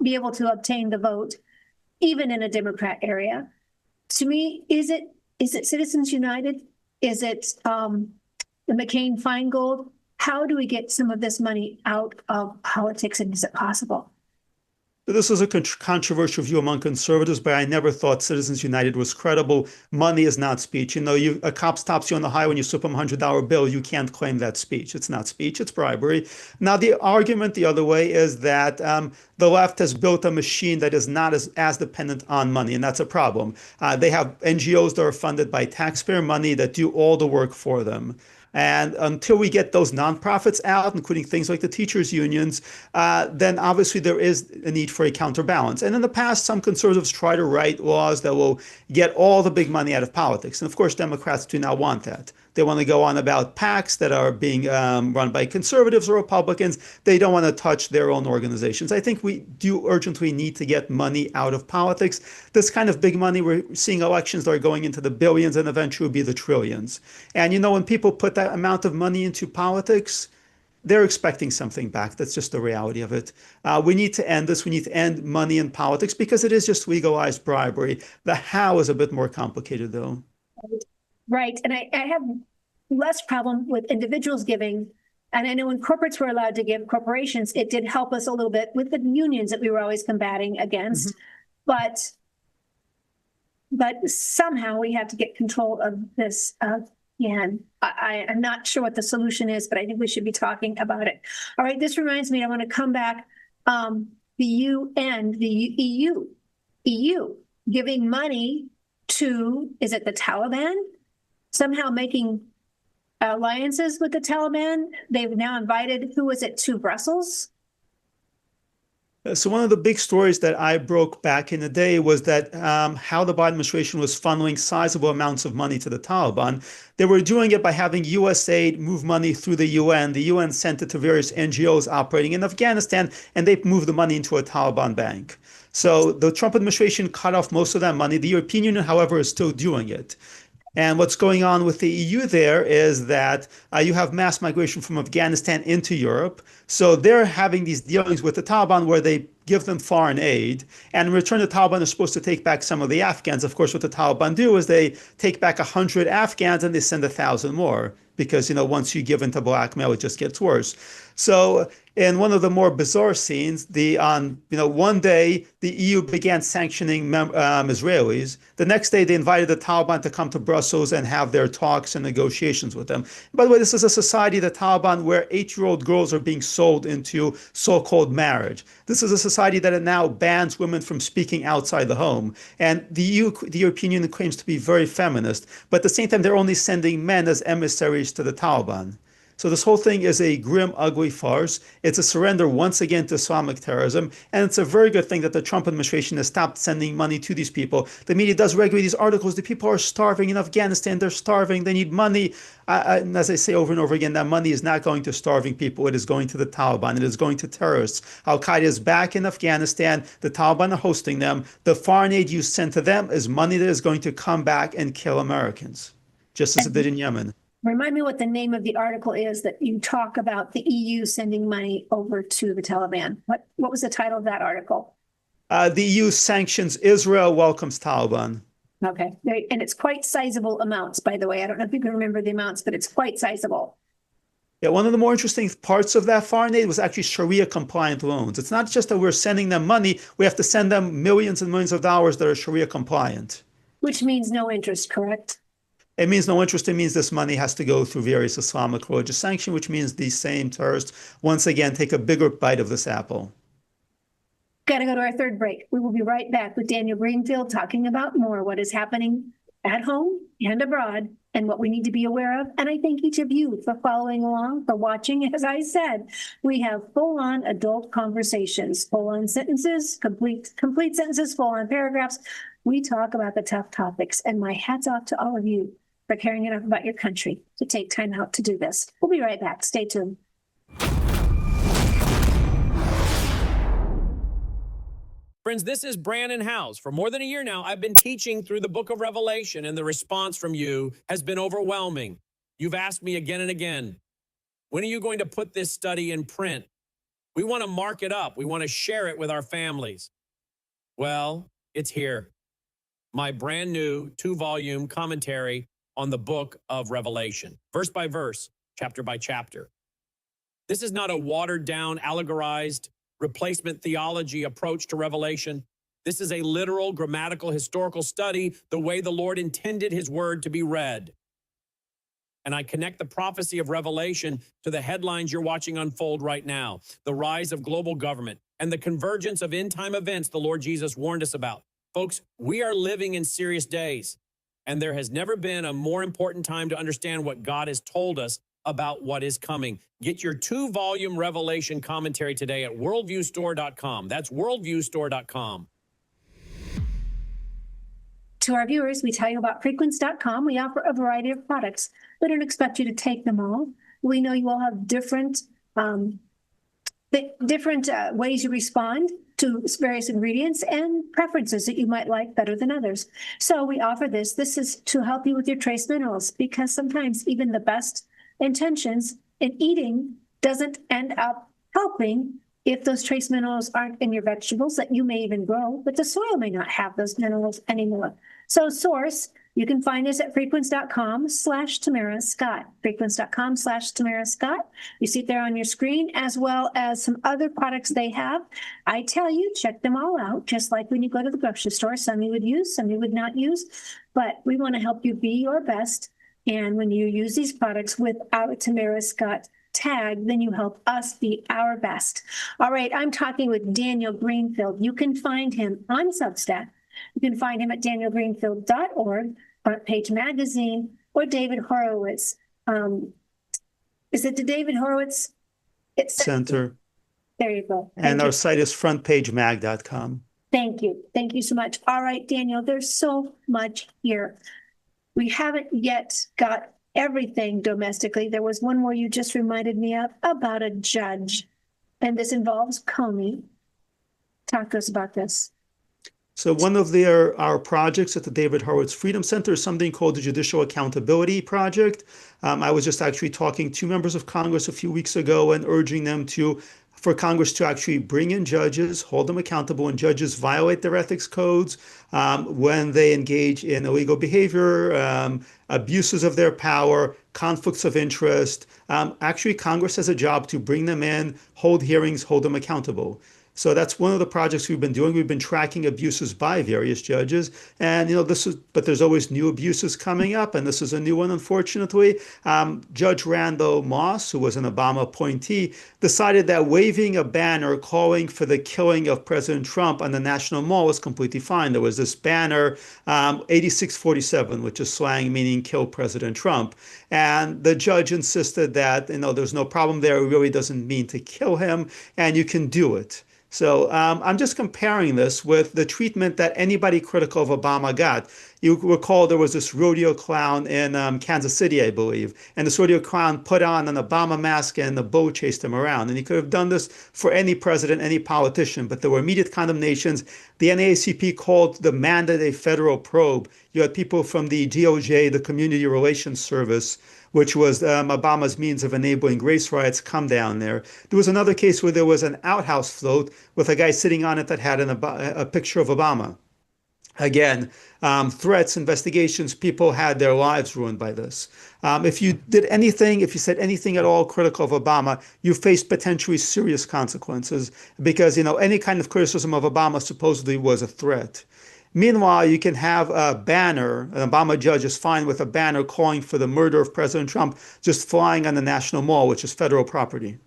be able to obtain the vote, even in a Democrat area. To me, is it Citizens United? Is it the McCain-Feingold? How do we get some of this money out of politics, and is it possible? This is a controversial view among conservatives, but I never thought Citizens United was credible. Money is not speech. You know, a cop stops you on the highway and you slip him a $100 bill, you can't claim that speech. It's not speech, it's bribery. Now, the argument the other way is that the left has built a machine that is not as dependent on money, and that's a problem. They have NGOs that are funded by taxpayer money that do all the work for them. And until we get those nonprofits out, including things like the teachers' unions, then obviously there is a need for a counterbalance. And in the past, some conservatives try to write laws that will get all the big money out of politics. And of course, Democrats do not want that. They want to go on about PACs that are being run by conservatives or Republicans. They don't want to touch their own organizations. I think we do urgently need to get money out of politics. This kind of big money, we're seeing elections that are going into the billions and eventually will be the trillions. And you know, when people put that amount of money into politics, they're expecting something back. That's just the reality of it. We need to end this. We need to end money in politics because it is just legalized bribery. The how is a bit more complicated, though. Right. And I have less problem with individuals giving And I know when corporates were allowed to give corporations, it did help us a little bit with the unions that we were always combating against. But somehow we have to get control of this again. I'm not sure what the solution is, but I think we should be talking about it. All right, this reminds me, I want to come back. The UN, the EU giving money to, is it the Taliban? Somehow making alliances with the Taliban. They've now invited, who was it, to Brussels? So one of the big stories that I broke back in the day was that how the Biden administration was funneling sizable amounts of money to the Taliban. They were doing it by having USAID move money through the UN. The UN sent it to various NGOs operating in Afghanistan, and they moved the money into a Taliban bank. So the Trump administration cut off most of that money. The European Union, however, is still doing it. And what's going on with the EU there is that you have mass migration from Afghanistan into Europe. So they're having these dealings with the Taliban where they give them foreign aid. And in return, the Taliban is supposed to take back some of the Afghans. Of course, what the Taliban do is they take back 100 Afghans and they send 1,000 more. Because, once you give into blackmail, it just gets worse. So in one of the more bizarre scenes, one day the EU began sanctioning Israelis. The next day, they invited the Taliban to come to Brussels and have their talks and negotiations with them. By the way, this is a society, the Taliban, where 8-year-old girls are being sold into so-called marriage. This is a society that now bans women from speaking outside the home. And the European Union claims to be very feminist, but at the same time, they're only sending men as emissaries to the Taliban. So this whole thing is a grim, ugly farce. It's a surrender once again to Islamic terrorism. And it's a very good thing that the Trump administration has stopped sending money to these people. The media does regularly these articles. The people are starving in Afghanistan. They're starving. They need money. And as I say over and over again, that money is not going to starving people. It is going to the Taliban. It is going to terrorists. Al-Qaeda is back in Afghanistan. The Taliban are hosting them. The foreign aid you send to them is money that is going to come back and kill Americans, just as it did in Yemen. Remind me what the name of the article is that you talk about the EU sending money over to the Taliban. What was the title of that article? The EU sanctions Israel, welcomes Taliban. Okay. And it's quite sizable amounts, by the way. I don't know if you can remember the amounts, but it's quite sizable. Yeah, one of the more interesting parts of that foreign aid was actually Sharia compliant loans. It's not just that we're sending them money, we have to send them millions and millions of dollars that are Sharia compliant. Which means no interest, correct? It means no interest. It means this money has to go through various Islamic religious sanction, which means these same terrorists once again take a bigger bite of this apple. Got to go to our third break. We will be right back with Daniel Greenfield talking about more what is happening at home and abroad and what we need to be aware of. And I thank each of you for following along, for watching. As I said, we have full-on adult conversations, full-on sentences, complete sentences, full-on paragraphs. We talk about the tough topics, and my hat's off to all of you for caring enough about your country to take time out to do this. We'll be right back. Stay tuned. Friends, this is Brandon Howes. For more than a year now, I've been teaching through the book of Revelation, and the response from you has been overwhelming. You've asked me again and again, when are you going to put this study in print? We want to mark it up. We want to share it with our families. Well, it's here. My brand new 2-volume commentary on the book of Revelation, verse by verse, chapter by chapter. This is not a watered down, allegorized replacement theology approach to Revelation. This is a literal, grammatical, historical study, the way the Lord intended his word to be read. And I connect the prophecy of Revelation to the headlines you're watching unfold right now, the rise of global government and the convergence of end-time events the Lord Jesus warned us about. Folks, we are living in serious days, and there has never been a more important time to understand what God has told us about what is coming. Get your 2-volume Revelation commentary today at worldviewstore.com. That's worldviewstore.com. To our viewers, we tell you about Frequency.com. We offer a variety of products. We don't expect you to take them all. We know you all have different ways you respond to various ingredients and preferences that you might like better than others. So we offer this. This is to help you with your trace minerals, because sometimes even the best intentions in eating doesn't end up helping if those trace minerals aren't in your vegetables that you may even grow, but the soil may not have those minerals anymore. So Source, You can find us at frequency.com/Tamara Scott, frequency.com/Tamara Scott. You see it there on your screen, as well as some other products they have. I tell you, check them all out, just like when you go to the grocery store. Some you would use, some you would not use, but we want to help you be your best. And when you use these products with our Tamara Scott tag, then you help us be our best. All right, I'm talking with Daniel Greenfield. You can find him on Substack. You can find him at danielgreenfield.org, Front Page Magazine, or David Horowitz. Is it the David Horowitz? Center. There you go. And our site is frontpagemag.com. Thank you. Thank you so much. All right, Daniel, there's so much here. We haven't yet got everything domestically. There was one more you just reminded me of about a judge, and this involves Comey. Talk to us about this. So one of our projects at the David Horowitz Freedom Center is something called the Judicial Accountability Project. I was just actually talking to members of Congress a few weeks ago and urging them for Congress to actually bring in judges, hold them accountable, when judges violate their ethics codes, when they engage in illegal behavior, abuses of their power, conflicts of interest. Actually, Congress has a job to bring them in, hold hearings, hold them accountable. So that's one of the projects we've been doing. We've been tracking abuses by various judges, and but there's always new abuses coming up, and this is a new one, unfortunately. Judge Randall Moss, who was an Obama appointee, decided that waving a banner calling for the killing of President Trump on the National Mall was completely fine. There was this banner, 8647, which is slang meaning kill President Trump, and the judge insisted that there's no problem there. It really doesn't mean to kill him, and you can do it. So I'm just comparing this with the treatment that anybody critical of Obama got. You recall there was this rodeo clown in Kansas City, I believe, and this rodeo clown put on an Obama mask and the bull chased him around. And he could have done this for any president, any politician, but there were immediate condemnations. The NAACP called the mandate a federal probe. You had people from the DOJ, the Community Relations Service, which was Obama's means of enabling race riots, come down there. There was another case where there was an outhouse float with a guy sitting on it that had a picture of Obama. Again, threats, investigations, people had their lives ruined by this. If you said anything at all critical of Obama, you faced potentially serious consequences because, any kind of criticism of Obama supposedly was a threat. Meanwhile, you can have a banner, an Obama judge is fine with a banner calling for the murder of President Trump just flying on the National Mall, which is federal property.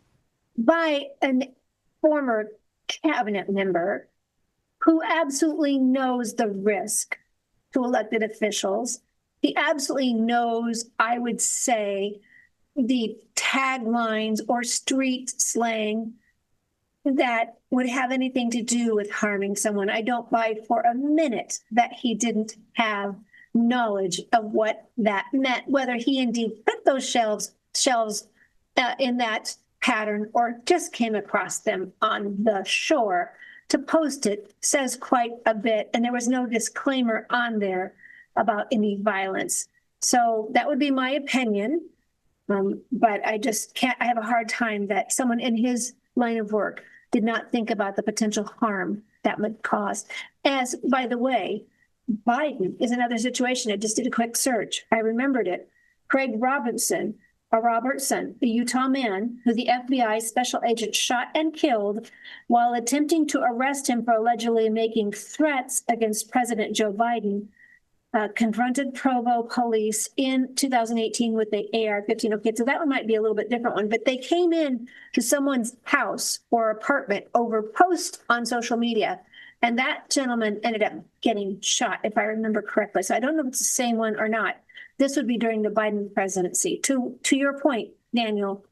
By a former cabinet member who absolutely knows the risk to elected officials. He absolutely knows, I would say, the taglines or street slang that would have anything to do with harming someone. I don't buy for a minute that he didn't have knowledge of what that meant, whether he indeed put those shelves in that pattern or just came across them on the shore. To post it says quite a bit, and there was no disclaimer on there about any violence. So that would be my opinion, but I just can't, I have a hard time that someone in his line of work did not think about the potential harm that would cause. As, by the way, Biden is another situation. I just did a quick search. I remembered it. Craig Robertson, the Utah man who the FBI special agent shot and killed while attempting to arrest him for allegedly making threats against President Joe Biden, confronted Provo police in 2018 with the AR-15. Okay, so that one might be a little bit different one, but they came in to someone's house or apartment over post on social media, and that gentleman ended up getting shot, if I remember correctly. So I don't know if it's the same one or not. This would be during the Biden presidency. To your point, Daniel,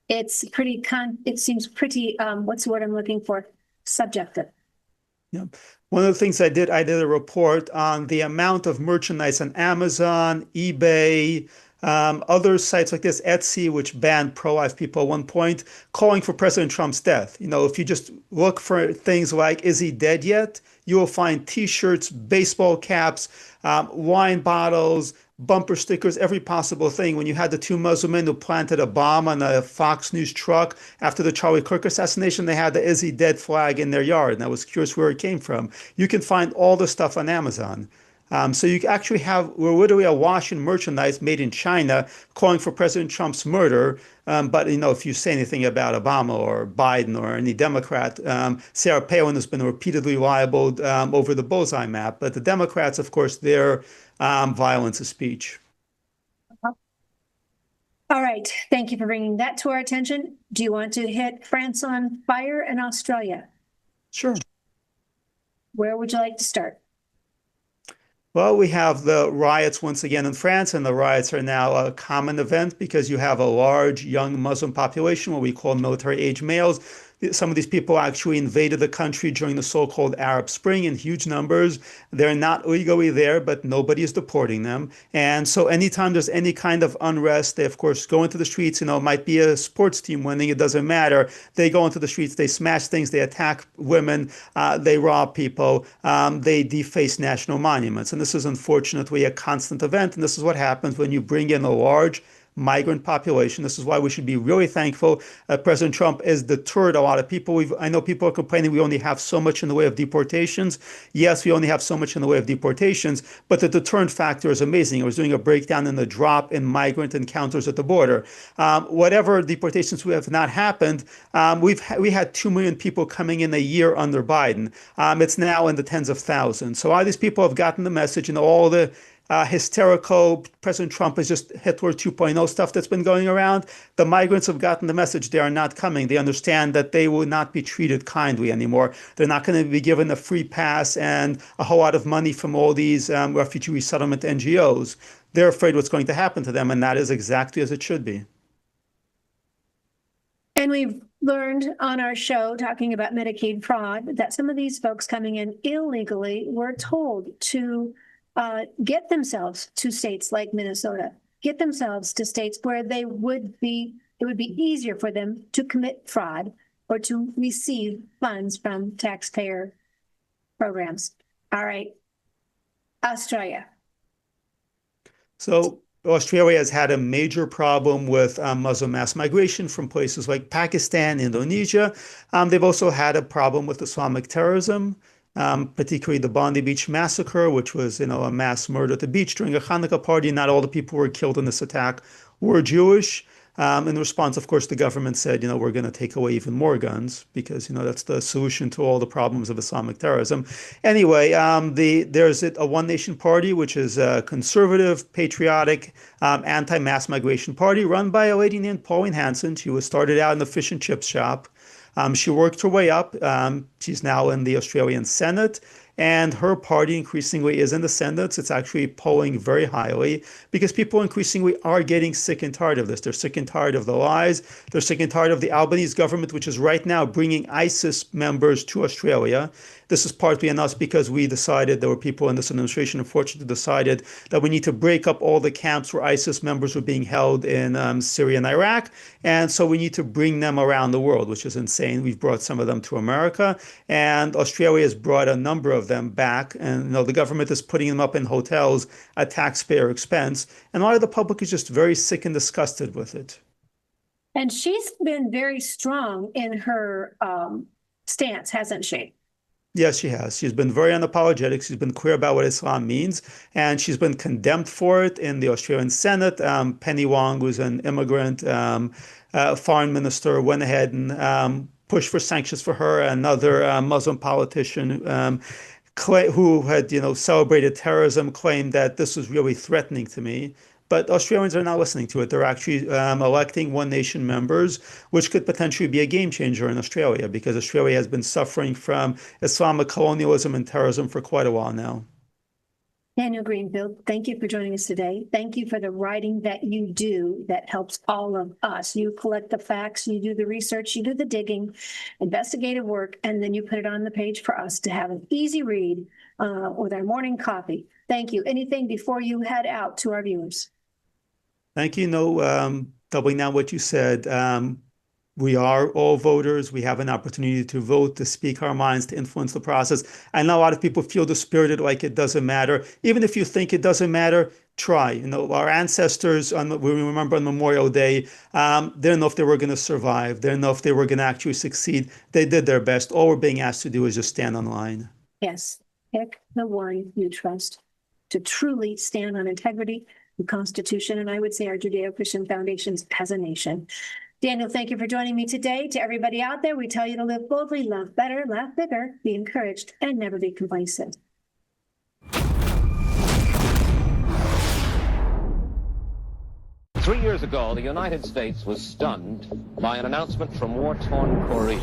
it's pretty, it seems pretty, what's the word I'm looking for? Subjective. Yeah. One of the things I did a report on the amount of merchandise on Amazon, eBay, other sites like this, Etsy, which banned pro-life people at one point, calling for President Trump's death. If you just look for things like, is he dead yet? You will find T-shirts, baseball caps, wine bottles, bumper stickers, every possible thing. When you had the two Muslim men who planted a bomb on a Fox News truck after the Charlie Kirk assassination, they had the "Is he dead" flag in their yard, and I was curious where it came from. You can find all the stuff on Amazon. So you actually we're literally awash in merchandise made in China calling for President Trump's murder. But if you say anything about Obama or Biden or any Democrat, Sarah Palin has been repeatedly libeled over the bullseye map. But the Democrats, of course, their violence is speech. All right. Thank you for bringing that to our attention. Do you want to hit France on fire in Australia? Sure. Where would you like to start? Well, we have the riots once again in France, and the riots are now a common event because you have a large young Muslim population, what we call military-age males. Some of these people actually invaded the country during the so-called Arab Spring in huge numbers. They're not legally there, but nobody is deporting them. And so anytime there's any kind of unrest, they, of course, go into the streets. It might be a sports team winning. It doesn't matter. They go into the streets. They smash things. They attack women. They rob people. They deface national monuments. And this is unfortunately a constant event. And this is what happens when you bring in a large migrant population. This is why we should be really thankful President Trump has deterred a lot of people. I know people are complaining we only have so much in the way of deportations. Yes, we only have so much in the way of deportations, but the deterrent factor is amazing. I was doing a breakdown in the drop in migrant encounters at the border. Whatever deportations have not happened, we had 2 million people coming in a year under Biden. It's now in the tens of thousands. So all these people have gotten the message, and all the hysterical President Trump is just Hitler 2.0 stuff that's been going around. The migrants have gotten the message. They are not coming. They understand that they will not be treated kindly anymore. They're not going to be given a free pass and a whole lot of money from all these refugee resettlement NGOs. They're afraid what's going to happen to them, and that is exactly as it should be. And we've learned on our show, talking about Medicaid fraud, that some of these folks coming in illegally were told to get themselves to states like Minnesota, get themselves to states where it would be easier for them to commit fraud or to receive funds from taxpayer programs. All right, Australia. So Australia has had a major problem with Muslim mass migration from places like Pakistan, Indonesia. They've also had a problem with Islamic terrorism. Particularly the Bondi Beach massacre, which was, a mass murder at the beach during a Hanukkah party. Not all the people who were killed in this attack were Jewish. In response, of course, the government said, we're going to take away even more guns because, that's the solution to all the problems of Islamic terrorism. Anyway, there's a One Nation Party, which is a conservative, patriotic, anti-mass migration party run by a lady named Pauline Hanson. She was started out in a fish and chip shop. She worked her way up. She's now in the Australian Senate, and her party increasingly is in the Senate. It's actually polling very highly because people increasingly are getting sick and tired of this. They're sick and tired of the lies. They're sick and tired of the Albanese government, which is right now bringing ISIS members to Australia. This is partly on us because we decided, there were people in this administration, unfortunately, decided that we need to break up all the camps where ISIS members were being held in Syria and Iraq. And so we need to bring them around the world, which is insane. We've brought some of them to America, and Australia has brought a number of them back. And the government is putting them up in hotels at taxpayer expense. And a lot of the public is just very sick and disgusted with it. And she's been very strong in her stance, hasn't she? Yes, she has. She's been very unapologetic. She's been clear about what Islam means, and she's been condemned for it in the Australian Senate. Penny Wong, who's an immigrant foreign minister, went ahead and pushed for sanctions for her. Another Muslim politician who had, celebrated terrorism, claimed that this was really threatening to me. But Australians are not listening to it. They're actually electing One Nation members, which could potentially be a game changer in Australia because Australia has been suffering from Islamic colonialism and terrorism for quite a while now. Daniel Greenfield, thank you for joining us today. Thank you for the writing that you do that helps all of us. You collect the facts, you do the research, you do the digging, investigative work, and then you put it on the page for us to have an easy read with our morning coffee. Thank you. Anything before you head out to our viewers? Thank you. Doubling down what you said, we are all voters. We have an opportunity to vote, to speak our minds, to influence the process. I know a lot of people feel dispirited, like it doesn't matter. Even if you think it doesn't matter, try. Our ancestors, we remember on Memorial Day, they didn't know if they were going to survive. They didn't know if they were going to actually succeed. They did their best. All we're being asked to do is just stand on line. Yes. Pick the one you trust. to truly stand on integrity and Constitution, and I would say our Judeo-Christian foundations as a nation. Daniel, thank you for joining me today. To everybody out there, we tell you to live boldly, love better, laugh bigger, be encouraged, and never be complacent. 3 years ago, the United States was stunned by an announcement from war-torn Korea.